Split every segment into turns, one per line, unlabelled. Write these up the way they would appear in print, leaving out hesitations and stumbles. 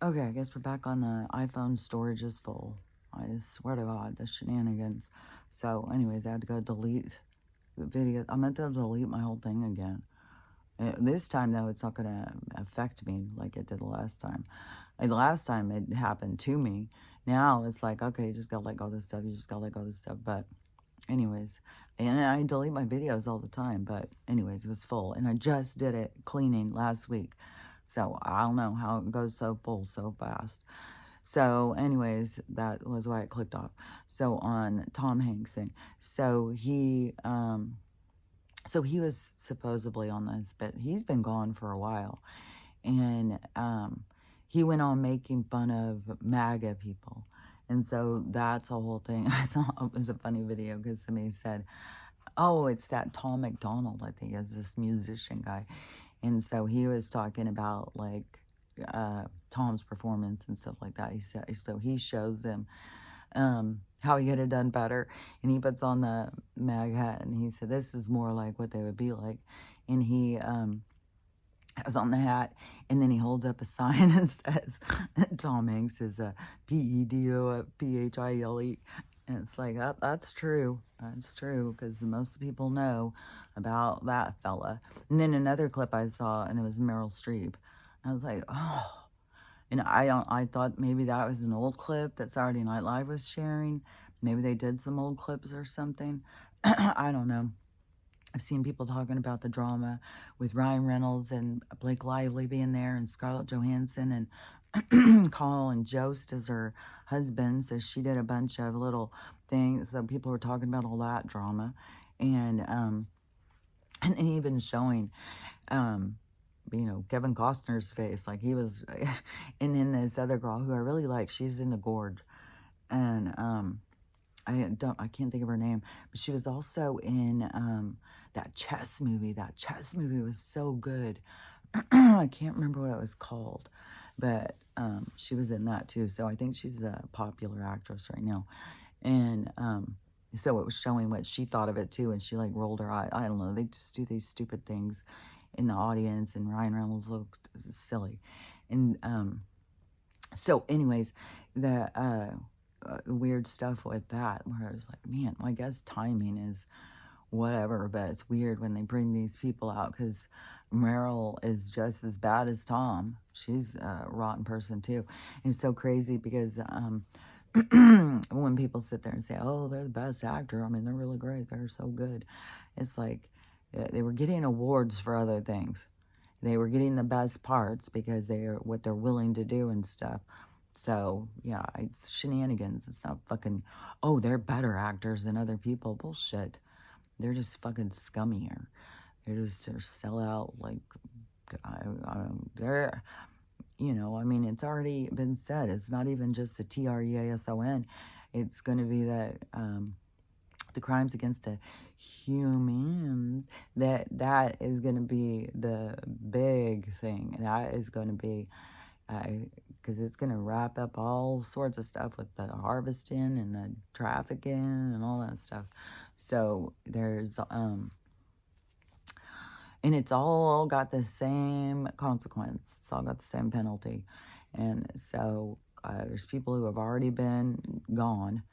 Okay, I guess we're back on the iPhone storage is full. I swear to God, the shenanigans. So, anyways, I had to go delete the video. I meant to delete my whole thing again. This time, though, it's not going to affect me like it did the last time. The last time it happened to me. Now it's like, okay, you just got to let go of this stuff. You just got to let go of this stuff. But, anyways, and I delete my videos all the time. But, anyways, it was full. And I just did it cleaning last week. So I don't know how it goes so full so fast. So anyways, that was why it clicked off. So on Tom Hanks thing. So he was supposedly on this, but he's been gone for a while. And he went on making fun of MAGA people. And so that's a whole thing. I saw it was a funny video because somebody said, oh, it's that Tom McDonald, I think, is this musician guy. And so he was talking about like Tom's performance and stuff like that. He said, so he shows him how he could have done better. And he puts on the mag hat and he said, this is more like what they would be like. And he has on the hat, and then he holds up a sign and says, Tom Hanks is a P-E-D-O-P-H-I-L-E. And it's like, that's true. That's true, because most people know about that fella. And then another clip I saw, and it was Meryl Streep. I was like, oh. And I thought maybe that was an old clip that Saturday Night Live was sharing. Maybe they did some old clips or something. I don't know. I've seen people talking about the drama with Ryan Reynolds and Blake Lively being there and Scarlett Johansson and Colin Jost as her husband. So she did a bunch of little things. So people were talking about all that drama. And even showing, Kevin Costner's face. Like he was, and then this other girl who I really like, she's in The Gorge. And I can't think of her name, but she was also in that chess movie. That chess movie was so good. I can't remember what it was called, but she was in that too. So I think she's a popular actress right now. And so it was showing what she thought of it too, and she like rolled her eye. I don't know. They just do these stupid things in the audience, and Ryan Reynolds looked silly. And so anyways, the weird stuff with that, where I was like, man, well, I guess timing is whatever, but it's weird when they bring these people out, because Meryl is just as bad as Tom. She's a rotten person too. And it's so crazy because when people sit there and say, oh, they're the best actor, I mean, they're really great, they're so good, it's like they were getting awards for other things. They were getting the best parts because they're what they're willing to do and stuff. So, yeah, it's shenanigans. It's not fucking, oh, they're better actors than other people. Bullshit. They're just fucking scummier. They're sellout, like, they're, I mean, it's already been said. It's not even just the TREASON. It's going to be that, the crimes against the humans, that is going to be the big thing. That is going to be, because it's going to wrap up all sorts of stuff with the harvesting and the trafficking and all that stuff. So there's, and it's all got the same consequence. It's all got the same penalty. And so there's people who have already been gone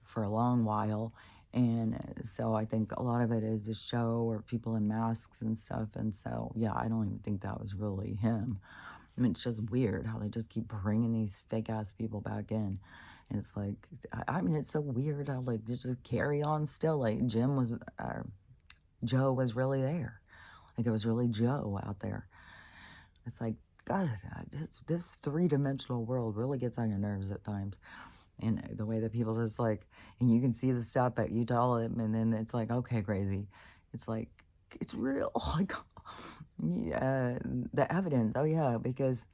for a long while. And so I think a lot of it is a show or people in masks and stuff. And so, yeah, I don't even think that was really him. I mean, it's just weird how they just keep bringing these fake-ass people back in. And it's like, I mean, it's so weird how, like, they just carry on still. Like, Joe was really there. Like, it was really Joe out there. It's like, God, this three-dimensional world really gets on your nerves at times. And the way that people just like, and you can see the stuff that you tell them, and then it's like, okay, crazy. It's like, it's real. Like, yeah, the evidence. Oh, yeah, because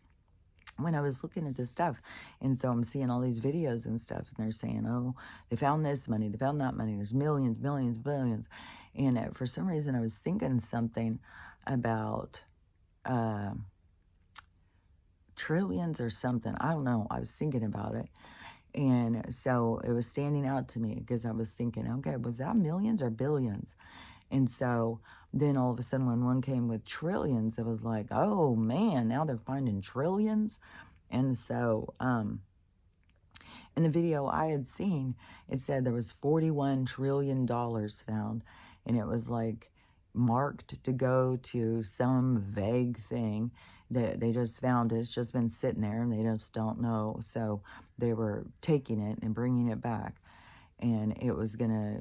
when I was looking at this stuff, and so I'm seeing all these videos and stuff, and they're saying, oh, they found this money, they found that money, there's millions, millions, billions. And for some reason, I was thinking something about trillions or something. I don't know. I was thinking about it. And so it was standing out to me because I was thinking, okay, was that millions or billions? And so then all of a sudden when one came with trillions, it was like, oh man, now they're finding trillions. And so, in the video I had seen, it said there was $41 trillion found, and it was like marked to go to some vague thing that they just found. It's just been sitting there and they just don't know. So they were taking it and bringing it back, and it was gonna.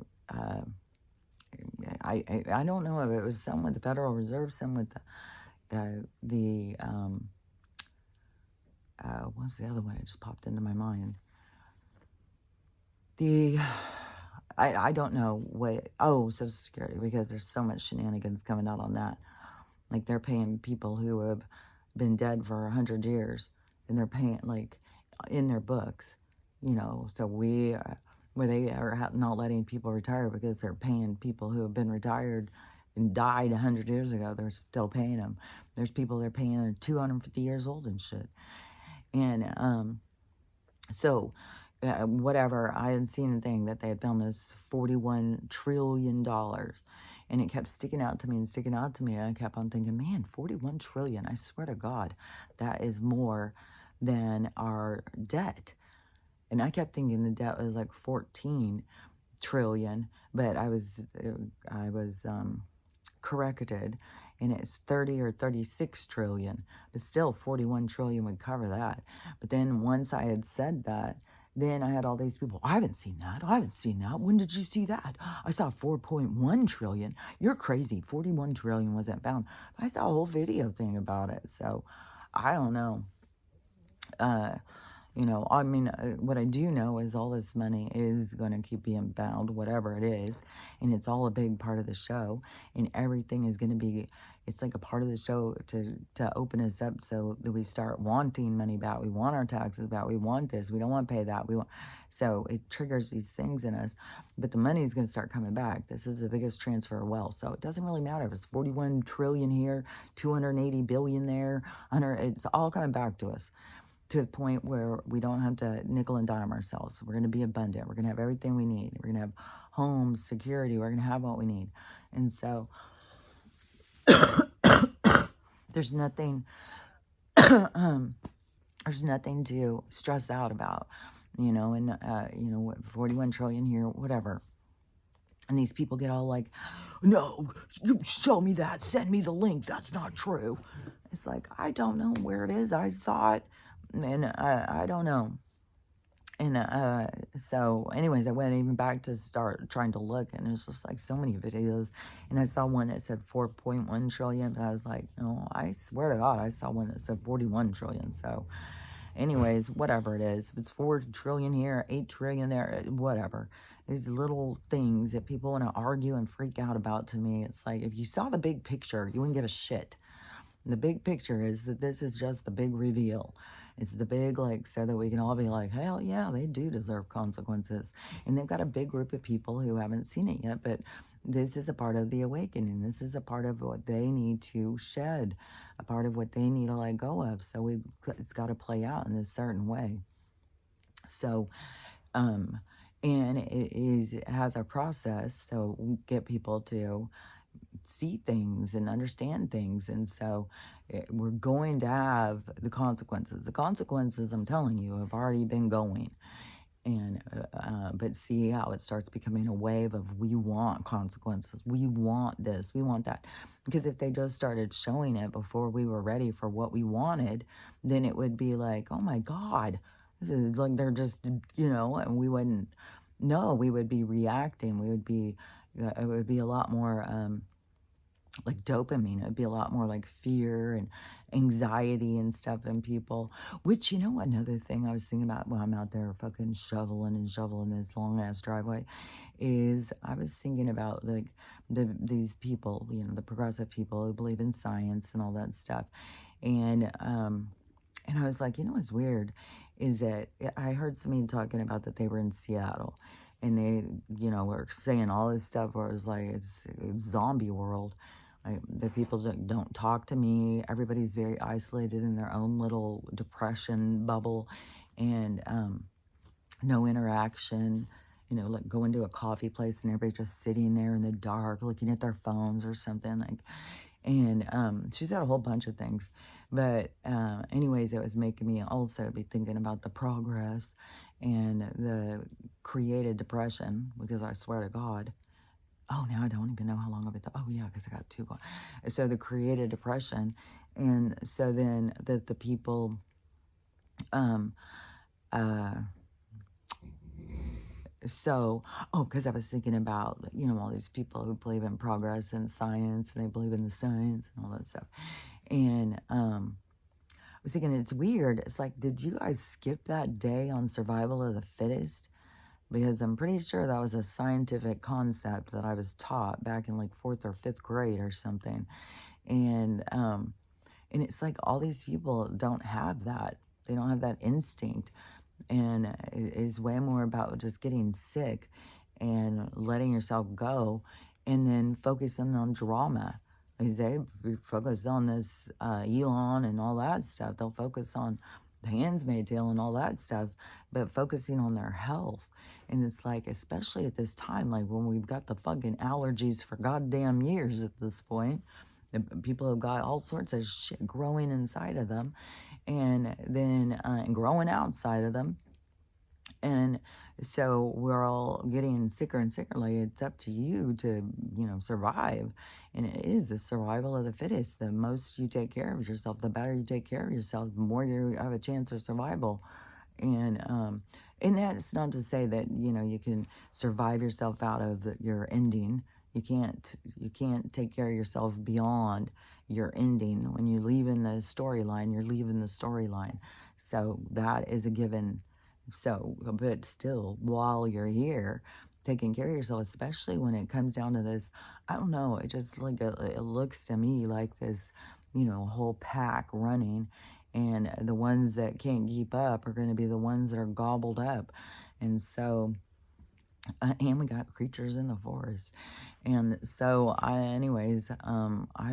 I don't know if it was some with the Federal Reserve, some with the what's the other one? It just popped into my mind. I don't know what, Social Security, because there's so much shenanigans coming out on that. Like, they're paying people who have been dead for 100 years, and they're paying, like, in their books, so where they are not letting people retire because they're paying people who have been retired and died 100 years ago. They're still paying them. There's people they're paying are 250 years old and shit. And, so, whatever, I had seen a thing that they had found this $41 trillion, and it kept sticking out to me and sticking out to me. And I kept on thinking, man, 41 trillion, I swear to God, that is more than our debt. And I kept thinking the debt was like 14 trillion, but I was corrected, and it's 30 or 36 trillion, but still 41 trillion would cover that. But then once I had said that, then I had all these people, I haven't seen that. I haven't seen that. When did you see that? I saw 4.1 trillion. You're crazy. 41 trillion wasn't found. I saw a whole video thing about it. So I don't know. I mean, what I do know is all this money is going to keep being bound, whatever it is, and it's all a big part of the show, and everything is going to be, it's like a part of the show to open us up so that we start wanting money back. We want our taxes back. We want this. We don't want to pay that. So it triggers these things in us, but the money is going to start coming back. This is the biggest transfer of wealth, so it doesn't really matter if it's 41 trillion here, 280 billion there, it's all coming back to us, to the point where we don't have to nickel and dime ourselves. We're going to be abundant. We're going to have everything we need. We're going to have homes, security. We're going to have what we need. And so there's nothing, there's nothing to stress out about, and, 41 trillion here, whatever. And these people get all like, no, you show me that. Send me the link. That's not true. It's like, I don't know where it is. I saw it. And I don't know. And so anyways, I went even back to start trying to look, and it's just like so many videos. And I saw one that said 4.1 trillion, but I was like, no, I swear to God, I saw one that said 41 trillion. So anyways, whatever it is, if it's 4 trillion here, 8 trillion there, whatever. These little things that people want to argue and freak out about, to me, it's like, if you saw the big picture, you wouldn't give a shit. And the big picture is that this is just the big reveal. It's the big, so that we can all be like, hell yeah, they do deserve consequences. And they've got a big group of people who haven't seen it yet, but this is a part of the awakening. This is a part of what they need to shed, a part of what they need to let go of. So it's got to play out in this certain way. So, and it has a process to get people to see things and understand things. And so we're going to have the consequences. The consequences, I'm telling you, have already been going. And but see how it starts becoming a wave of, we want consequences. We want this. We want that. Because if they just started showing it before we were ready for what we wanted, then it would be like, oh my God, this is like they're just, and we wouldn't know. We would be reacting. We would be, it would be a lot more like dopamine. It'd be a lot more like fear and anxiety and stuff in people. Which, another thing I was thinking about while I'm out there fucking shoveling this long ass driveway, is I was thinking about like these people, the progressive people who believe in science and all that stuff. And I was like, what's weird is that I heard somebody talking about that they were in Seattle, and they, were saying all this stuff where it was like, it's zombie world. The people don't talk to me. Everybody's very isolated in their own little depression bubble, and no interaction. Like going to a coffee place and everybody just sitting there in the dark looking at their phones or something. And she said a whole bunch of things. But anyways, it was making me also be thinking about the progress and the created depression, because I swear to God, oh, now I don't even know how long I've been. Oh, yeah, because I got two going. So the created depression, and so then the people, um, uh, so oh, because I was thinking about all these people who believe in progress and science, and they believe in the science and all that stuff, and I was thinking it's weird. It's like, did you guys skip that day on survival of the fittest? Because I'm pretty sure that was a scientific concept that I was taught back in like fourth or fifth grade or something. And it's like all these people don't have that. They don't have that instinct. And it is way more about just getting sick and letting yourself go, and then focusing on drama. Because they focus on this Elon and all that stuff. They'll focus on the Handmaid's Tale and all that stuff, but focusing on their health. And it's like, especially at this time, like when we've got the fucking allergies for goddamn years at this point, people have got all sorts of shit growing inside of them, and then growing outside of them. And so we're all getting sicker and sicker. Like, it's up to you to, survive. And it is the survival of the fittest. The most you take care of yourself, the better you take care of yourself, the more you have a chance of survival. And that's not to say that, you can survive yourself out of your ending. You can't take care of yourself beyond your ending. When you leave in the storyline, you're leaving the storyline. So that is a given. So, but still, while you're here, taking care of yourself, especially when it comes down to this, I don't know, it just like, it looks to me like this, whole pack running, and the ones that can't keep up are going to be the ones that are gobbled up. And so, and we got creatures in the forest. And so I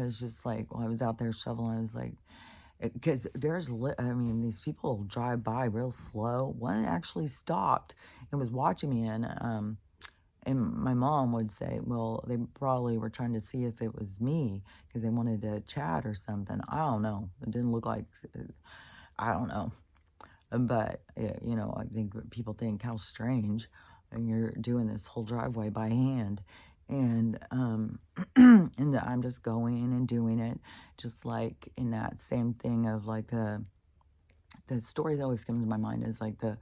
was just like, I was out there shoveling, I was like, because these people drive by real slow. One actually stopped and was watching me, and my mom would say, well, they probably were trying to see if it was me because they wanted to chat or something. I don't know. It didn't look like, I don't know. But, I think people think how strange, and you're doing this whole driveway by hand. And and I'm just going and doing it, just like in that same thing of like the story that always comes to my mind is like the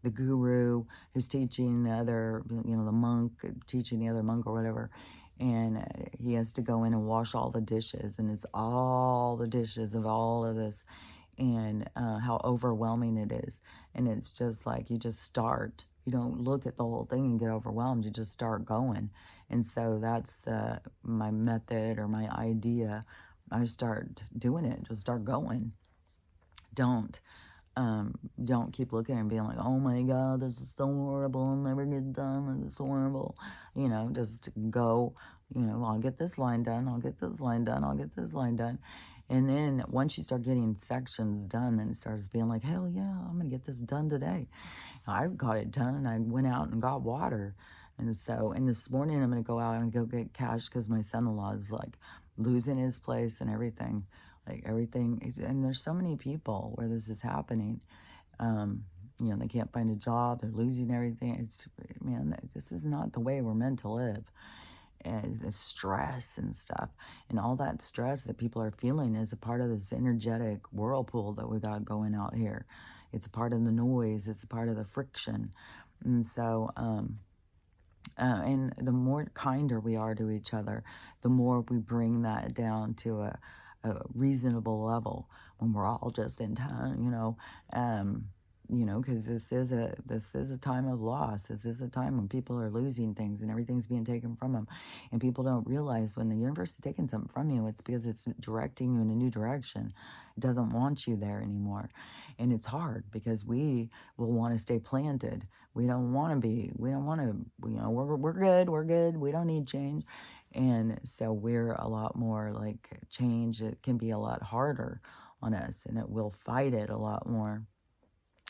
guru who's teaching the other, the monk teaching the other monk or whatever, and he has to go in and wash all the dishes, and it's all the dishes of all of this, and how overwhelming it is. And it's just like, you just start. You don't look at the whole thing and get overwhelmed. You just start going. And so that's my method or my idea. I start doing it. Just start going. Don't keep looking and being like, oh my God, this is so horrible. I'll never get done. This is horrible. Just go, I'll get this line done. I'll get this line done. I'll get this line done. And then once you start getting sections done, then it starts being like, hell yeah, I'm going to get this done today. I got it done, and I went out and got water. And this morning I'm going to go out and go get cash because my son-in-law is like losing his place and everything. Like everything. And there's so many people where this is happening. They can't find a job. They're losing everything. This is not the way we're meant to live. And the stress and stuff, and all that stress that people are feeling is a part of this energetic whirlpool that we got going out here. It's a part of the noise. It's a part of the friction. And so, and the more kinder we are to each other, the more we bring that down to a reasonable level, when we're all just in time, because this is a time of loss. This is a time when people are losing things and everything's being taken from them. And people don't realize when the universe is taking something from you, it's because it's directing you in a new direction. It doesn't want you there anymore. And it's hard because we will want to stay planted. We don't want to, we're good. We don't need change. And so we're a lot more like change. It can be a lot harder on us, and it will fight it a lot more.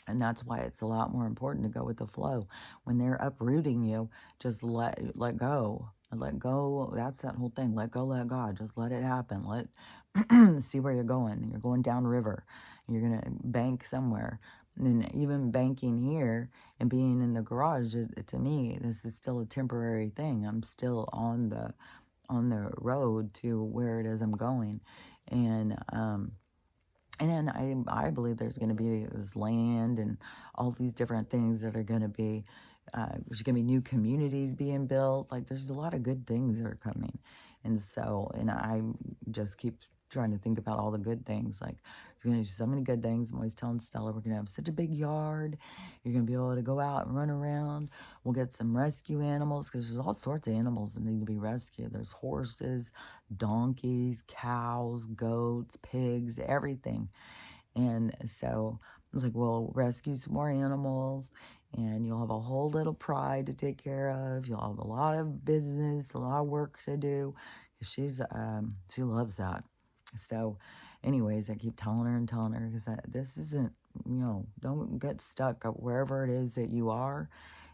And that's why it's a lot more important to go with the flow. When they're uprooting you, just let go. Let go. That's that whole thing. Let go, let God. Just let it happen. Let see where you're going. You're going down river. You're going to bank somewhere. And even banking here and being in the garage, to me, this is still a temporary thing. I'm still on the road to where it is I'm going. And then I believe there's going to be this land and all these different things that are going to be, there's going to be new communities being built. Like, there's a lot of good things that are coming. And so, and I just keep trying to think about all the good things. Like, there's going to be so many good things. I'm always telling Stella, we're going to have such a big yard. You're going to be able to go out and run around. We'll get some rescue animals, because there's all sorts of animals that need to be rescued. There's horses, donkeys, cows, goats, pigs, everything. And so I was like, well, rescue some more animals, and you'll have a whole little pride to take care of. You'll have a lot of business, a lot of work to do, because she loves that. So anyways, I keep telling her, because this isn't, don't get stuck wherever it is that you are.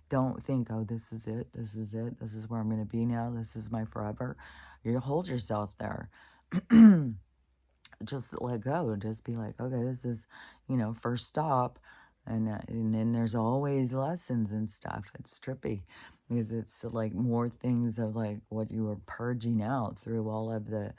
Don't think, oh, this is it, this is where I'm going to be now, this is my forever. You hold yourself there. Just let go. Just be like, okay, this is, first stop. And then there's always lessons and stuff. It's trippy, because it's like more things of like what you were purging out through all of the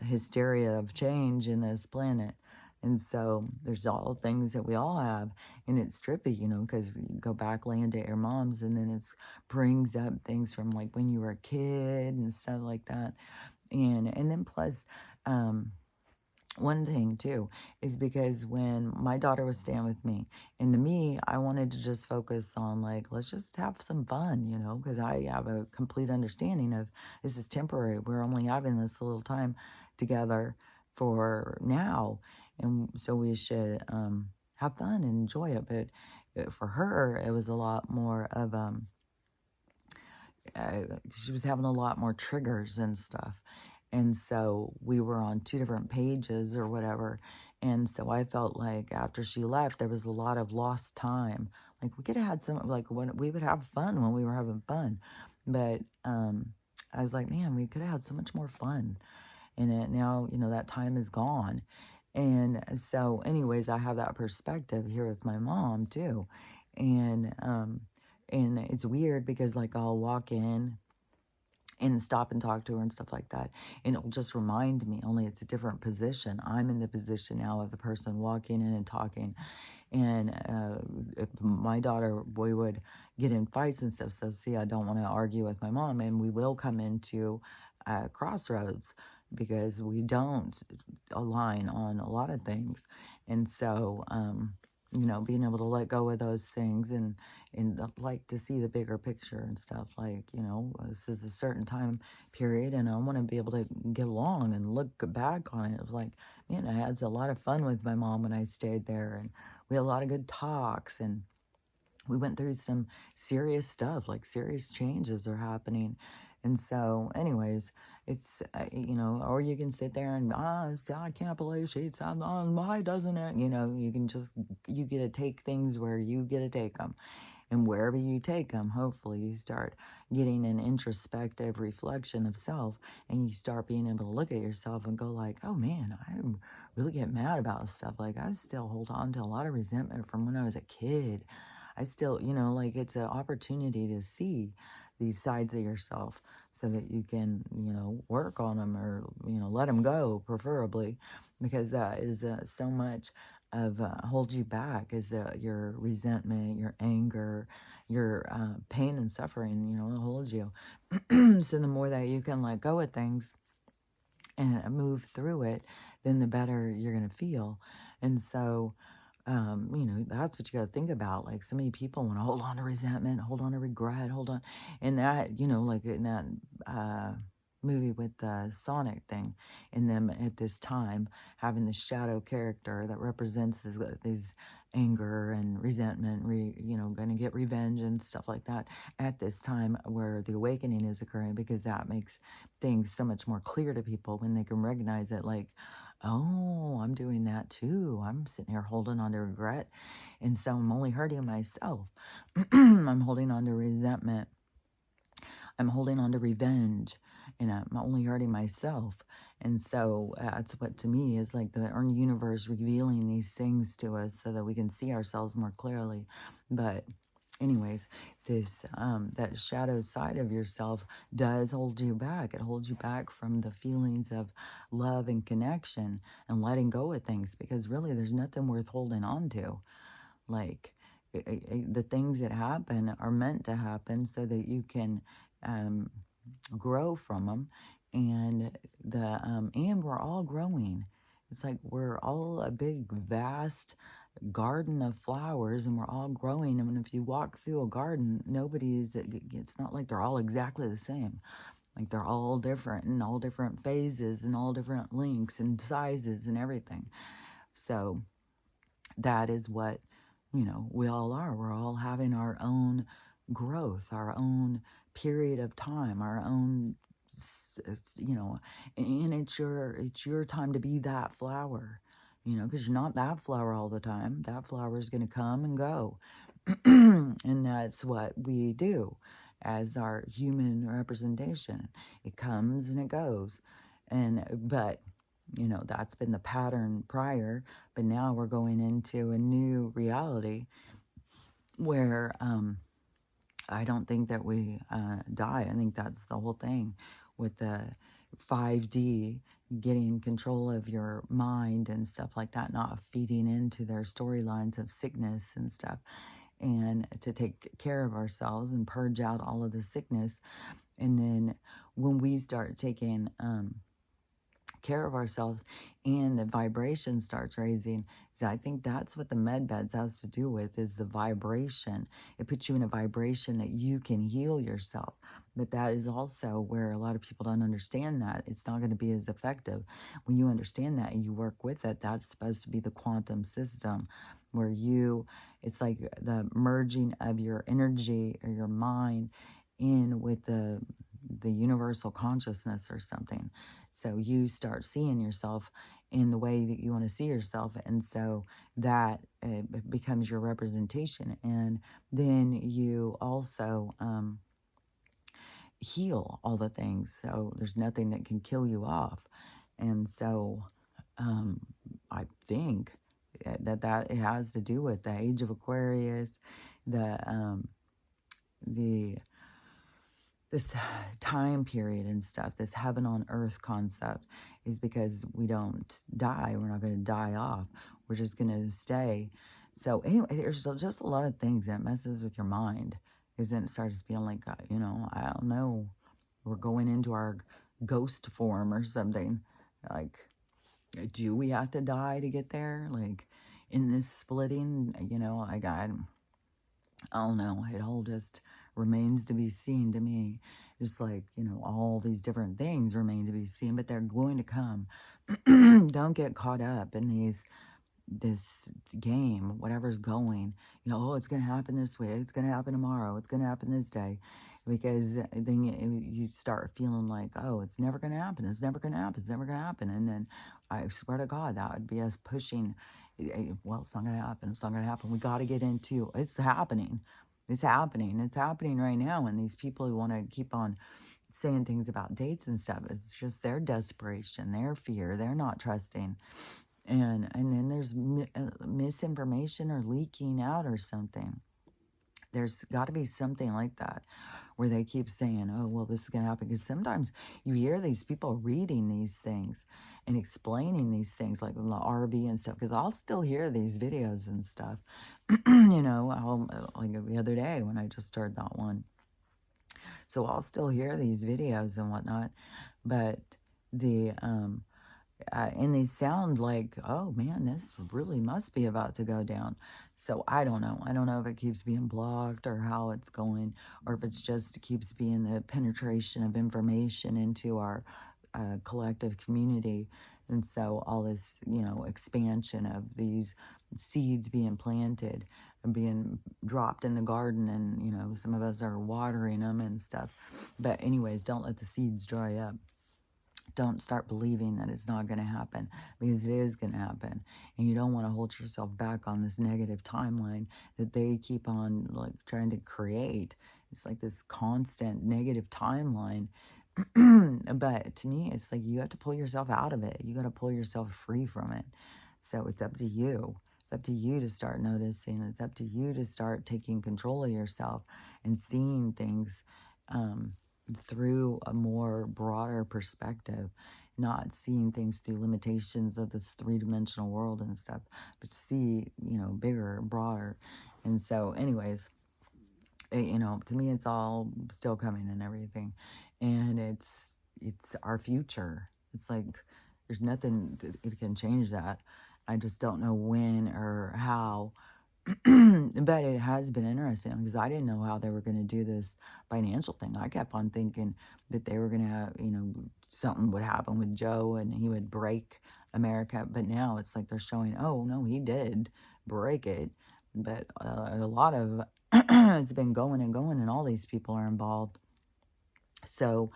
hysteria of change in this planet. And so there's all things that we all have, and it's trippy, because you go back, land at your mom's, and then it brings up things from like when you were a kid and stuff like that. And then plus, one thing too is because when my daughter was staying with me, and to me, I wanted to just focus on like, let's just have some fun, because I have a complete understanding of this is temporary. We're only having this little time together for now, and so we should have fun and enjoy it. But for her, it was a lot more of she was having a lot more triggers and stuff. And so we were on two different pages or whatever. And so I felt like after she left, there was a lot of lost time. Like, we could have had some, like, when we would have fun when we were having fun. But I was like, man, we could have had so much more fun. And now, that time is gone. And so anyways, I have that perspective here with my mom too. And it's weird because like I'll walk in and stop and talk to her and stuff like that, and it'll just remind me, only it's a different position. I'm in the position now of the person walking in and talking. And if my daughter, we would get in fights and stuff. So see, I don't want to argue with my mom, and we will come into crossroads because we don't align on a lot of things. And so being able to let go of those things and like to see the bigger picture and stuff, like, this is a certain time period, and I want to be able to get along and look back on it. It was like, man, I had a lot of fun with my mom when I stayed there, and we had a lot of good talks, and we went through some serious stuff, like serious changes are happening. And so anyways, it's, or you can sit there and, I can't believe she's on, why doesn't it? You can just, you get to take things where you get to take them. And wherever you take them, hopefully you start getting an introspective reflection of self, and you start being able to look at yourself and go like, oh man, I really get mad about stuff. Like, I still hold on to a lot of resentment from when I was a kid. I still, like, it's an opportunity to see these sides of yourself so that you can, work on them, or, let them go, preferably, because that is so much of holds you back, is your resentment, your anger, your pain and suffering, it holds you. So the more that you can let go of things and move through it, then the better you're going to feel. And so, that's what you got to think about. Like, so many people want to hold on to resentment, hold on to regret, hold on. And that, like in that movie with the Sonic thing, and them at this time having the shadow character that represents these anger and resentment, going to get revenge and stuff like that at this time where the awakening is occurring, because that makes things so much more clear to people when they can recognize it, like, oh, I'm doing that too. I'm sitting here holding on to regret, and so I'm only hurting myself. I'm holding on to resentment. I'm holding on to revenge, and I'm only hurting myself. And so that's what to me is like the universe revealing these things to us so that we can see ourselves more clearly. But anyways, this that shadow side of yourself does hold you back. It holds you back from the feelings of love and connection and letting go of things, because really there's nothing worth holding on to. Like, the things that happen are meant to happen so that you can um, grow from them. And and we're all growing. It's like we're all a big vast garden of flowers, and we're all growing. And if you walk through a garden, it's not like they're all exactly the same. Like, they're all different, and all different phases, and all different lengths and sizes and everything. So that is what, we all are. We're all having our own growth, our own period of time, our own, and it's your time to be that flower, because you're not that flower all the time. That flower is going to come and go. And that's what we do as our human representation. It comes and it goes. But that's been the pattern prior, but now we're going into a new reality where I don't think that we die. I think that's the whole thing with the 5D, getting control of your mind and stuff like that, not feeding into their storylines of sickness and stuff, and to take care of ourselves and purge out all of the sickness. And then when we start taking care of ourselves and the vibration starts raising, so I think that's what the med beds has to do with, is the vibration. It puts you in a vibration that you can heal yourself. But that is also where a lot of people don't understand that it's not going to be as effective. When you understand that and you work with it, that's supposed to be the quantum system, where it's like the merging of your energy or your mind in with the universal consciousness or something. So you start seeing yourself in the way that you want to see yourself. And so that becomes your representation. And then you also heal all the things. So there's nothing that can kill you off. And so I think that it has to do with the age of Aquarius, the this time period and stuff, this heaven on earth concept, is because we don't die. We're not going to die off. We're just going to stay. So anyway, there's just a lot of things that messes with your mind, because then it starts feeling like, I don't know, we're going into our ghost form or something. Like, do we have to die to get there? Like, in this splitting, I don't know. It all just remains to be seen to me. Just like, all these different things remain to be seen, but they're going to come. Don't get caught up in this game, whatever's going. Oh, it's going to happen this way. It's going to happen tomorrow. It's going to happen this day. Because then you start feeling like, oh, it's never going to happen. It's never going to happen. It's never going to happen. And then I swear to God, that would be us pushing. Well, it's not going to happen. It's not going to happen. We got to get into, it's happening. It's happening. It's happening right now. And these people who want to keep on saying things about dates and stuff, it's just their desperation, their fear. They're not trusting. And then there's misinformation or leaking out or something. There's got to be something like that, where they keep saying, oh, well, this is going to happen. Because sometimes you hear these people reading these things and explaining these things, like in the RV and stuff, because I'll still hear these videos and stuff. Like the other day when I just heard that one. So I'll still hear these videos and whatnot. But and they sound like, oh man, this really must be about to go down. So I don't know. I don't know if it keeps being blocked or how it's going, or if it's just keeps being the penetration of information into our collective community. And so all this, expansion of these seeds being planted and being dropped in the garden, and, some of us are watering them and stuff. But anyways, don't let the seeds dry up. Don't start believing that it's not going to happen, because it is going to happen. And you don't want to hold yourself back on this negative timeline that they keep on like trying to create. it's like this constant negative timeline. But to me, it's like you have to pull yourself out of it. You got to pull yourself free from it. So it's up to you. It's up to you to start noticing. It's up to you to start taking control of yourself and seeing things um, through a more broader perspective, not seeing things through limitations of this three-dimensional world and stuff, but see, bigger, broader. And so, anyways, to me, it's all still coming and everything. And it's our future. It's like there's nothing that it can change that. I just don't know when or how. But it has been interesting because I didn't know how they were going to do this financial thing. I kept on thinking that they were going to have, something would happen with Joe and he would break America. But now it's like they're showing, oh, no, he did break it. But a lot of it's been going and going, and all these people are involved. So,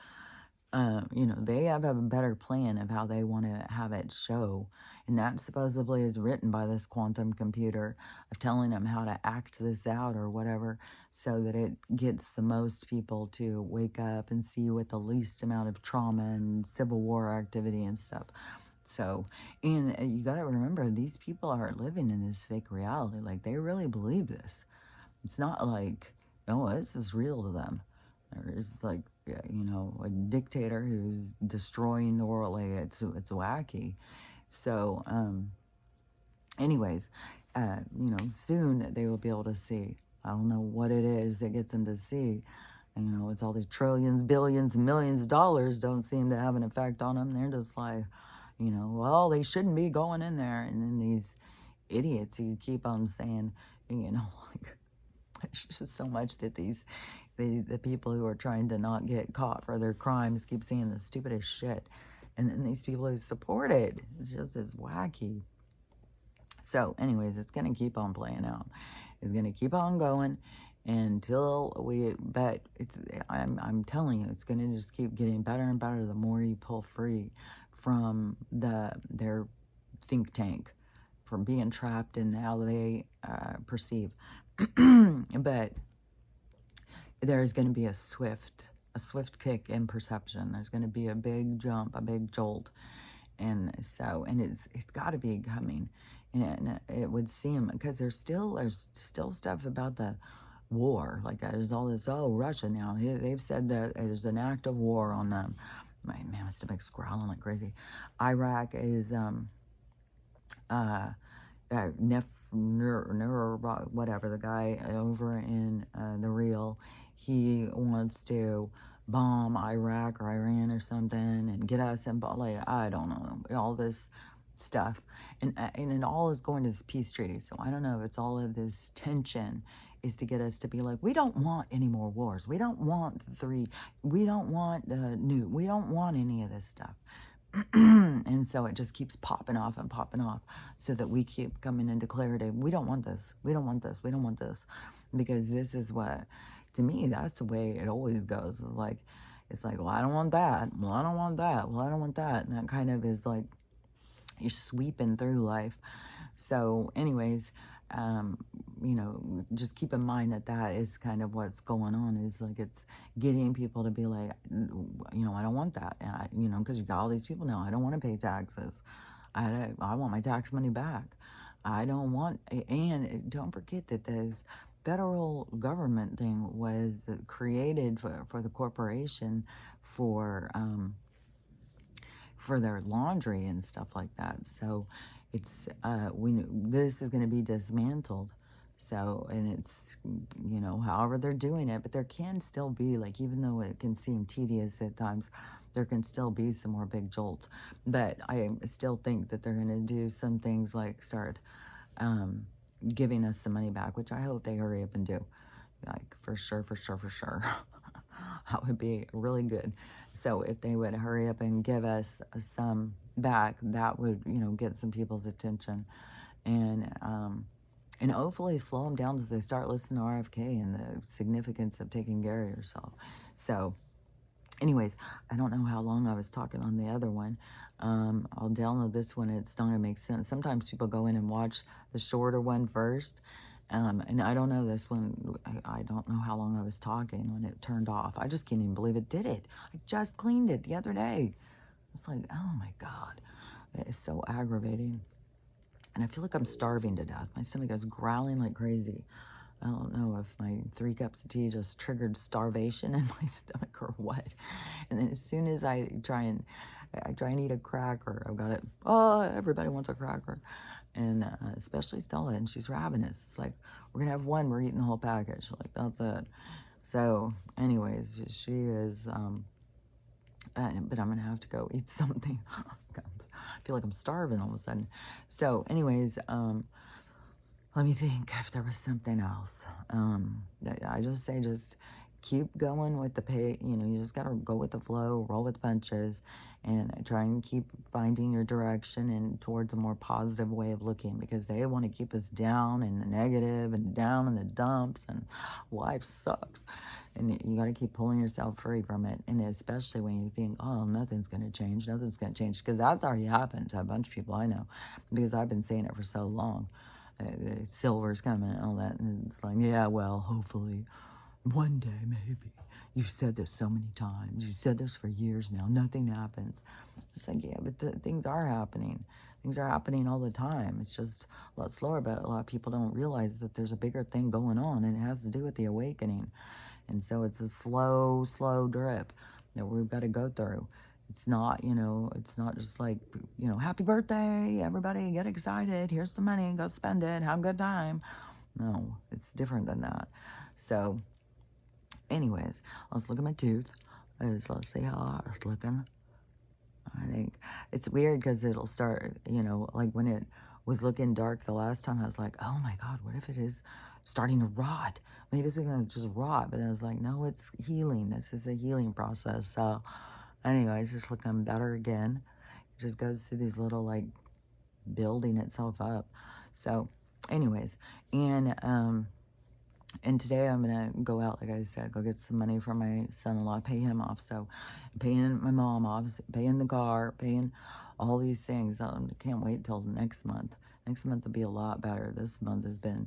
they have a better plan of how they want to have it show. And that supposedly is written by this quantum computer of telling them how to act this out or whatever so that it gets the most people to wake up and see with the least amount of trauma and civil war activity and stuff. So, and you got to remember, these people are living in this fake reality. Like, they really believe this. It's not like, oh, this is real to them. There's like, a dictator who's destroying the world. Like, it's wacky. So, anyways, soon they will be able to see. I don't know what it is that gets them to see. And, it's all these trillions, billions, millions of dollars don't seem to have an effect on them. They're just like, well, they shouldn't be going in there. And then these idiots who keep on saying, like, it's just so much that the people who are trying to not get caught for their crimes keep saying the stupidest shit. And then these people who support it, it's just as wacky. So, anyways, it's going to keep on playing out. It's going to keep on going until but I'm telling you, it's going to just keep getting better and better the more you pull free from their think tank, from being trapped in how they perceive. But there's going to be a swift kick in perception. There's going to be a big jump, a big jolt. And so, and it's got to be coming. And it would seem, because there's still stuff about the war. Like, there's all this, Russia now, they've said that there's an act of war on them. My man, my stomach's growling like crazy. Iraq is, whatever, the guy over in the Real, he wants to bomb Iraq or Iran or something and get us involved. Like, I don't know, all this stuff, and it all is going to this peace treaty. So I don't know if it's all of this tension is to get us to be like, we don't want any more wars. We don't want we don't want we don't want any of this stuff. And so it just keeps popping off so that we keep coming into clarity. We don't want this. We don't want this. We don't want this. Because this is what, to me, that's the way it always goes. It's like, well, I don't want that. Well, I don't want that. Well, I don't want that. And that kind of is like, you're sweeping through life. So anyways, just keep in mind that is kind of what's going on, is like, it's getting people to be like, I don't want that. Because you got all these people now, I don't want to pay taxes. I want my tax money back. I don't want, and don't forget that this federal government thing was created for the corporation for their laundry and stuff like that. So it's this is going to be dismantled. So, and it's, however they're doing it, but there can still be, like, even though it can seem tedious at times, there can still be some more big jolts. But I still think that they're going to do some things like start giving us some money back, which I hope they hurry up and do. Like, for sure. That would be really good. So if they would hurry up and give us some back, that would, get some people's attention. And hopefully slow them down as they start listening to RFK and the significance of taking care of yourself. So anyways, I don't know how long I was talking on the other one. I'll download this one. It's not going to make sense. Sometimes people go in and watch the shorter one first, And I don't know this one. I don't know how long I was talking when it turned off. I just can't even believe it did it. I just cleaned it the other day. It's like, oh my God. It is so aggravating. And I feel like I'm starving to death. My stomach is growling like crazy. I don't know if my 3 cups of tea just triggered starvation in my stomach or what. And then as soon as I try and eat a cracker, I've got it. Oh, everybody wants a cracker. And especially Stella, and she's ravenous. It's like, we're gonna have one, we're eating the whole package. Like, that's it. So anyways, she is, but I'm gonna have to go eat something. I feel like I'm starving all of a sudden. So anyways, let me think if there was something else. I just say just keep going with the pay. You know, you just got to go with the flow, roll with the punches, and try and keep finding your direction and towards a more positive way of looking, because they want to keep us down and negative and down in the dumps, and life sucks. And you got to keep pulling yourself free from it. And especially when you think, oh, nothing's going to change, because that's already happened to a bunch of people I know, because I've been saying it for so long. Silver's coming and all that, and it's like, yeah, well, hopefully one day, maybe. You've said this so many times. You've said this for years now. Nothing happens. It's like, yeah, but things are happening. Things are happening all the time. It's just a lot slower, but a lot of people don't realize that there's a bigger thing going on, and it has to do with the awakening. And so it's a slow, slow drip that we've got to go through. It's not, it's not just like, happy birthday, everybody, get excited, here's some money, go spend it, have a good time. No, it's different than that. So, anyways, let's look at my tooth. Let's see how it's looking. I think it's weird because it'll start, like when it was looking dark the last time, I was like, oh my God, what if it is starting to rot? Maybe it's going to just rot. But then I was like, no, it's healing. This is a healing process. So, anyways, just looking better again. It just goes through these little, like, building itself up. So, anyways, and today I'm going to go out, like I said, go get some money from my son-in-law, pay him off. So, paying my mom off, paying the car, paying all these things. I can't wait till next month. Next month will be a lot better. This month has been,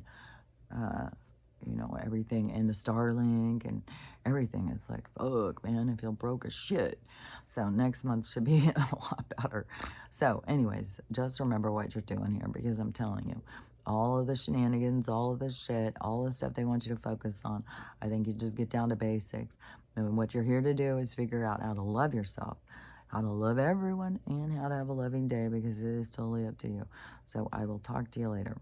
everything, and the Starlink and everything. It's like, fuck, man, I feel broke as shit. So next month should be a lot better. So anyways, just remember what you're doing here, because I'm telling you, all of the shenanigans, all of the shit, all the stuff they want you to focus on, I think you just get down to basics. And what you're here to do is figure out how to love yourself, how to love everyone, and how to have a loving day, because it is totally up to you. So I will talk to you later.